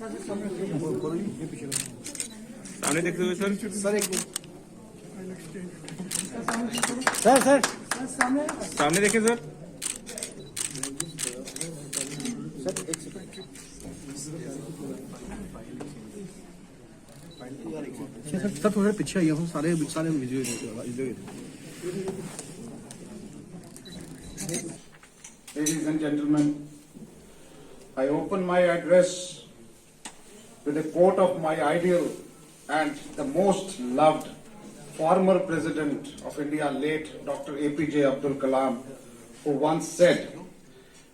सामने देखते हुए सर। सर एक सर सामने देखें सर। सर एक सेकंड सर थोड़ा पीछे आइए, हम सारे visual Ladies and gentlemen, I open my address with a quote of my ideal and the most loved former President of India, late Dr. APJ Abdul Kalam, who once said,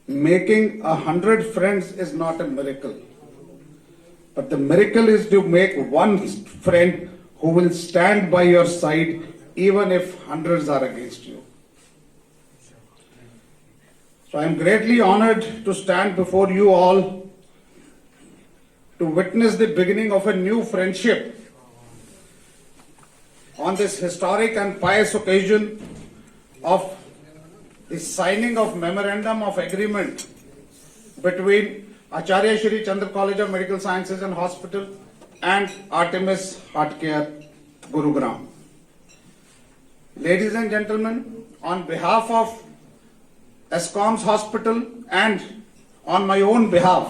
"Making 100 friends is not a miracle, but the miracle is to make one friend who will stand by your side even if hundreds are against you." So I am greatly honored to stand before you all to witness the beginning of a new friendship on this historic and pious occasion of the signing of Memorandum of Agreement between Acharya Shri Chandra College of Medical Sciences and Hospital and Artemis Heartcare, Gurugram. Ladies and gentlemen, on behalf of ESCOM's hospital and on my own behalf,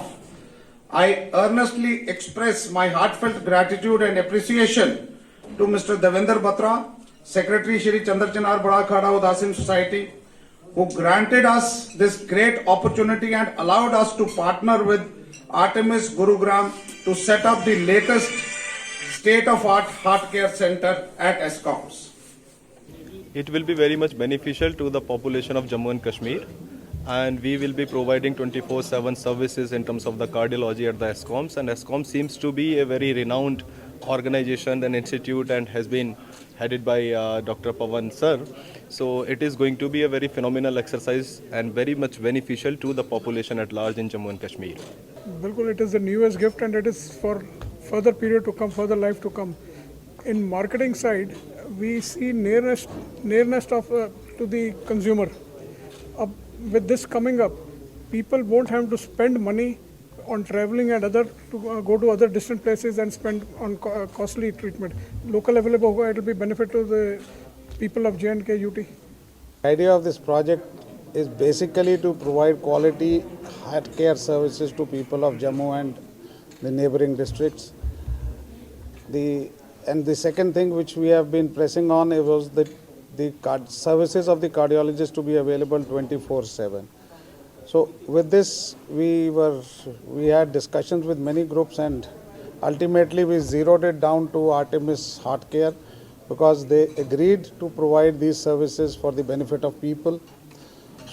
I earnestly express my heartfelt gratitude and appreciation to Mr. Devendra Batra, Secretary Shri Chandrachanar Badakhada Udasim Society, who granted us this great opportunity and allowed us to partner with Artemis Gurugram to set up the latest state-of-art heart care center at ESCOM's. It will be very much beneficial to the population of Jammu and Kashmir, and we will be providing 24/7 services in terms of the cardiology at the ESCOMs, and ESCOM seems to be a very renowned organization and institute and has been headed by Dr. Pawan sir. So it is going to be a very phenomenal exercise and very much beneficial to the population at large in Jammu and Kashmir. Bilkul, it is the newest gift and it is for further period to come, further life to come. In marketing side, we see nearness of to the consumer. With this coming up, people won't have to spend money on traveling and go to other distant places and spend on costly treatment. Local available hoga, it will be benefit to the people of J&K UT. The idea of this project is basically to provide quality health care services to people of Jammu and the neighboring districts. And the second thing which we have been pressing on was the services of the cardiologist to be available 24/7. So with this, we had discussions with many groups, and ultimately we zeroed it down to Artemis Heartcare because they agreed to provide these services for the benefit of people.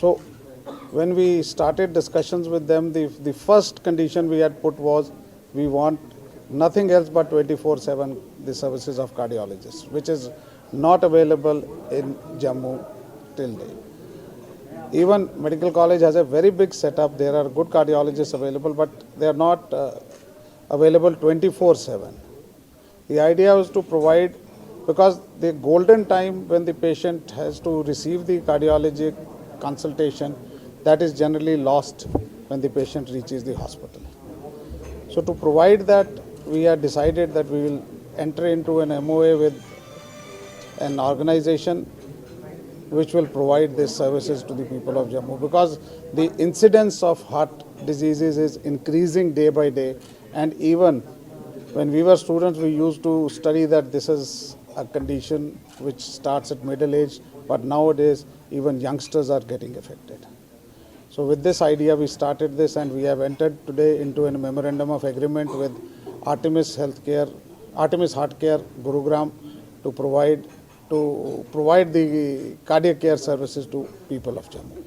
So when we started discussions with them, the first condition we had put was we want nothing else but 24/7 the services of cardiologists, which is not available in Jammu till date. Even medical college has a very big setup. There are good cardiologists available, but they are not available 24/7. The idea was to provide, because the golden time when the patient has to receive the cardiology consultation, that is generally lost when the patient reaches the hospital. So to provide that, we have decided that we will enter into an MOA with an organization which will provide these services to the people of Jammu, because the incidence of heart diseases is increasing day by day, and even when we were students we used to study that this is a condition which starts at middle age, but nowadays even youngsters are getting affected. So with this idea we started this, and we have entered today into a memorandum of agreement with Artemis Heartcare, Gurugram, to provide the cardiac care services to people of Jammu.